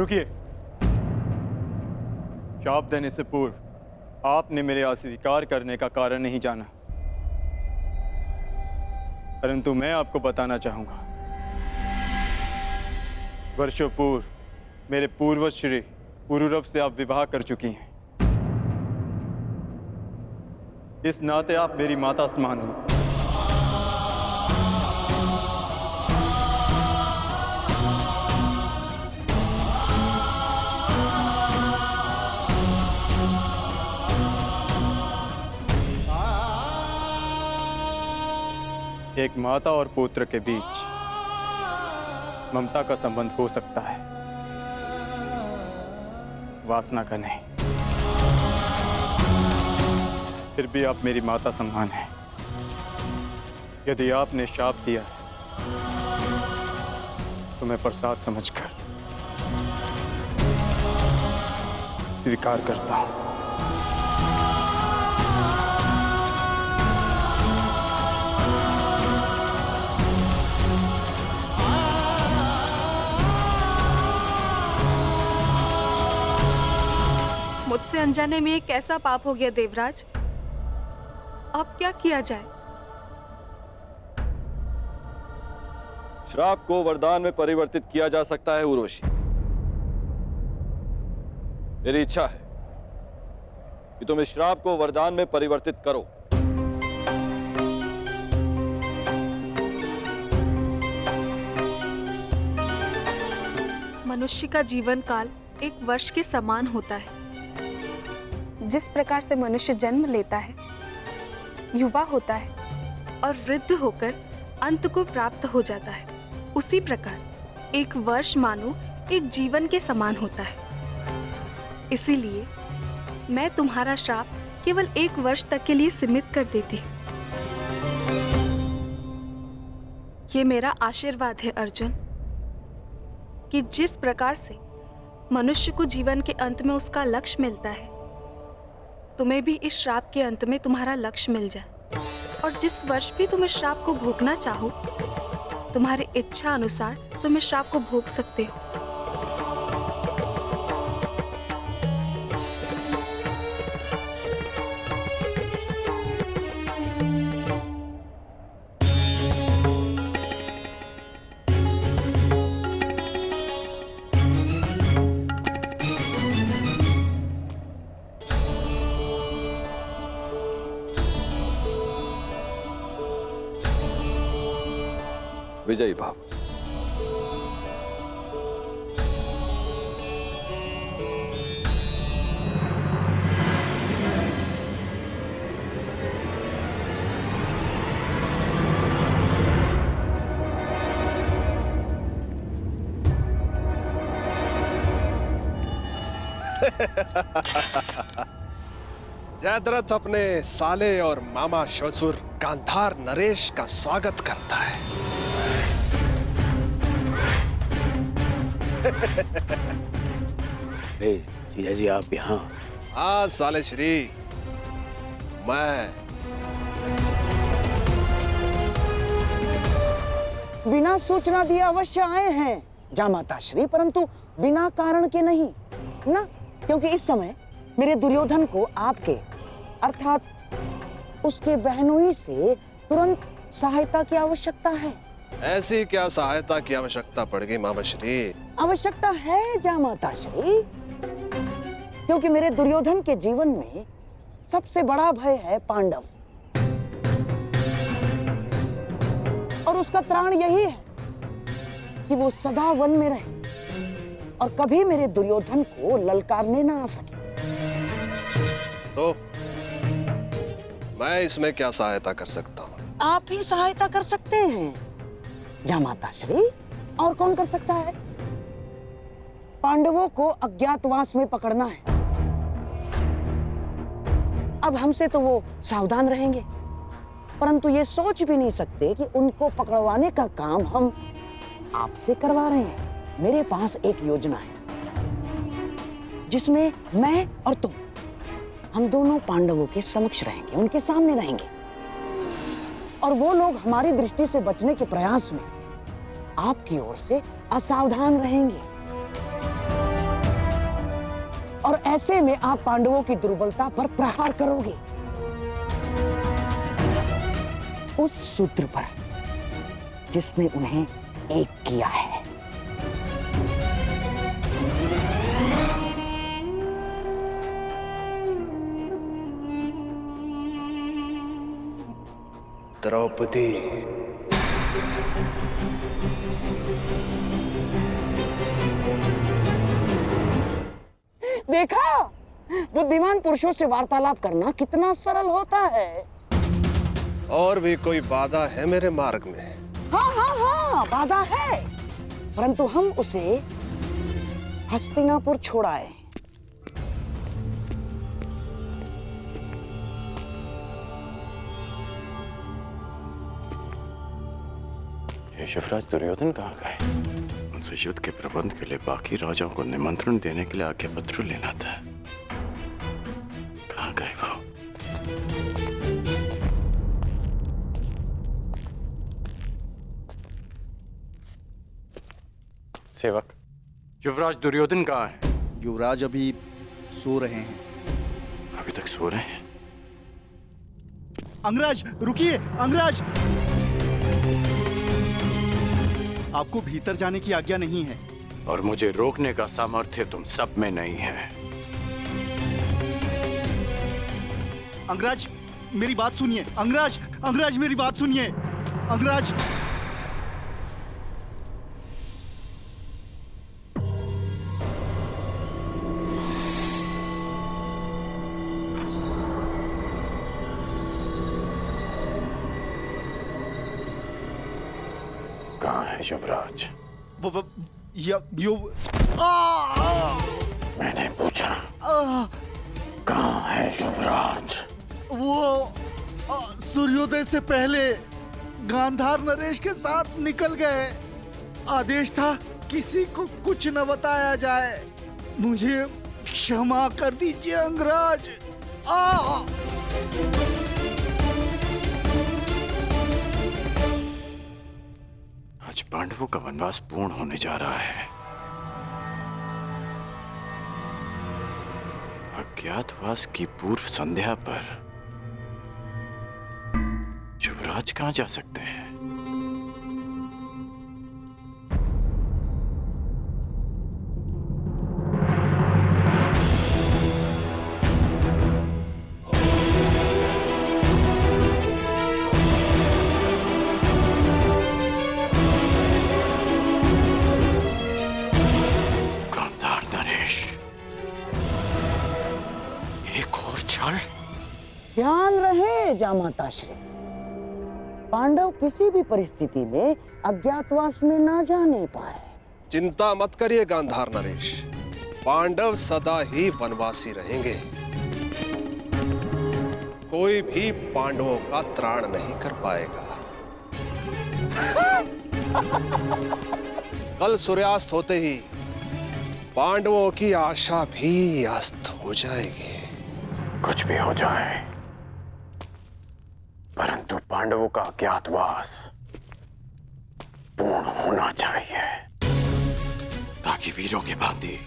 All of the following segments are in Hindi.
रुकिए। शाप देने से पूर्व आपने मेरे अस्वीकार करने का कारण नहीं जाना, परंतु मैं आपको बताना चाहूंगा। वर्षों पूर्व मेरे पूर्वज श्री पुरुरव से आप विवाह कर चुकी हैं। इस नाते आप मेरी माता समान हो। एक माता और पुत्र के बीच ममता का संबंध हो सकता है, वासना का नहीं। फिर भी आप मेरी माता समान हैं। यदि आपने शाप दिया तो मैं प्रसाद समझकर स्वीकार करता हूं। मुझसे अनजाने में ये कैसा पाप हो गया देवराज? अब क्या किया जाए? श्राप को वरदान में परिवर्तित किया जा सकता है उर्वशी। मेरी इच्छा है कि तुम इस श्राप को वरदान में परिवर्तित करो। मनुष्य का जीवन काल एक वर्ष के समान होता है। जिस प्रकार से मनुष्य जन्म लेता है, युवा होता है और वृद्ध होकर अंत को प्राप्त हो जाता है, उसी प्रकार एक वर्ष मानो एक जीवन के समान होता है। इसीलिए मैं तुम्हारा श्राप केवल 1 वर्ष तक के लिए सीमित कर देती हूँ। ये मेरा आशीर्वाद है अर्जुन, कि जिस प्रकार से मनुष्य को जीवन के अंत में उसका लक्ष्य मिलता है, तुम्हें भी इस श्राप के अंत में तुम्हारा लक्ष्य मिल जाए। और जिस वर्ष भी तुम इस श्राप को भोगना चाहो, तुम्हारी इच्छा अनुसार तुम इस श्राप को भोग सकते हो। विजयी भाव। जयद्रथ अपने साले और मामा ससुर गांधार नरेश का स्वागत करता है। अरे जीजा जी, आप यहाँ? हाँ साले श्री, मैं बिना सूचना दिए अवश्य आए हैं जामाता श्री, परंतु बिना कारण के नहीं ना, क्योंकि इस समय मेरे दुर्योधन को आपके अर्थात उसके बहनोई से तुरंत सहायता की आवश्यकता है। ऐसी क्या सहायता की आवश्यकता पड़ गई मामा श्री? आवश्यकता है जामाता श्री, क्योंकि मेरे दुर्योधन के जीवन में सबसे बड़ा भय है पांडव, और उसका त्राण यही है कि वो सदा वन में रहे और कभी मेरे दुर्योधन को ललकारने ना आ सके। तो मैं इसमें क्या सहायता कर सकता हूँ? आप ही सहायता कर सकते हैं जामाता श्री, और कौन कर सकता है? पांडवों को अज्ञातवास में पकड़ना है। अब हमसे तो वो सावधान रहेंगे, परंतु ये सोच भी नहीं सकते कि उनको पकड़वाने का काम हम आपसे करवा रहे हैं। मेरे पास एक योजना है जिसमें मैं और तुम, हम दोनों पांडवों के समक्ष रहेंगे, उनके सामने रहेंगे, और वो लोग हमारी दृष्टि से बचने के प्रयास में आपकी ओर से असावधान रहेंगे। और ऐसे में आप पांडवों की दुर्बलता पर प्रहार करोगे, उस सूत्र पर जिसने उन्हें एक किया है। द्रौपदी, देखा, बुद्धिमान पुरुषों से वार्तालाप करना कितना सरल होता है। और भी कोई बाधा है मेरे मार्ग में? हाँ हाँ हाँ, बाधा है, परंतु हम उसे हस्तिनापुर छोड़ाए। युवराज दुर्योधन कहाँ गए? उनसे युद्ध के प्रबंध के लिए बाकी राजाओं को निमंत्रण देने के लिए आज्ञा पत्र लेना था। कहाँ गए वो? सेवक, युवराज दुर्योधन कहाँ है? युवराज अभी सो रहे हैं। अभी तक सो रहे हैं? अंगराज रुकिए, अंगराज! आपको भीतर जाने की आज्ञा नहीं है। और मुझे रोकने का सामर्थ्य तुम सब में नहीं है। अंगराज मेरी बात सुनिए, अंगराज, अंगराज मेरी बात सुनिए, अंगराज। कहाँ है युवराज? मैंने पूछा कहाँ है युवराज? वो सूर्योदय से पहले गांधार नरेश के साथ निकल गए। आदेश था किसी को कुछ न बताया जाए। मुझे क्षमा कर दीजिए अंगराज। आज पांडवों का वनवास पूर्ण होने जा रहा है। अज्ञातवास की पूर्व संध्या पर युवराज कहाँ जा सकते हैं? गांधार नरेश, एक और छल। ध्यान रहे जामाता श्री, पांडव किसी भी परिस्थिति में अज्ञातवास में ना जाने पाए। चिंता मत करिए गांधार नरेश, पांडव सदा ही वनवासी रहेंगे। कोई भी पांडवों का त्राण नहीं कर पाएगा। कल सूर्यास्त होते ही पांडवों की आशा भी अस्त हो जाएगी। कुछ भी हो जाए, परंतु पांडवों का अज्ञातवास पूर्ण होना चाहिए, ताकि वीरों के भांति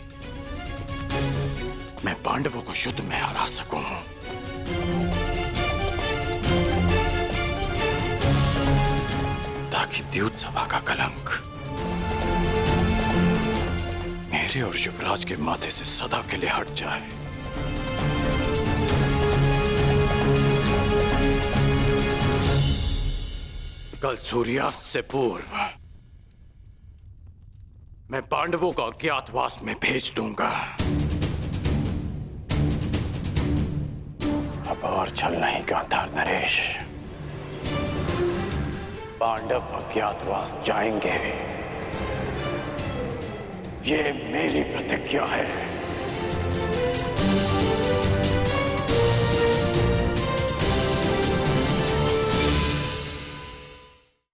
मैं पांडवों को युद्ध में हरा सकूं। ताकि द्यूत सभा का कलंक मेरे और युवराज के माथे से सदा के लिए हट जाए। कल सूर्यास्त से पूर्व मैं पांडवों को अज्ञातवास में भेज दूंगा। अब और छल नहीं गांधार नरेश, पांडव अज्ञातवास जाएंगे, ये मेरी प्रतिज्ञा है।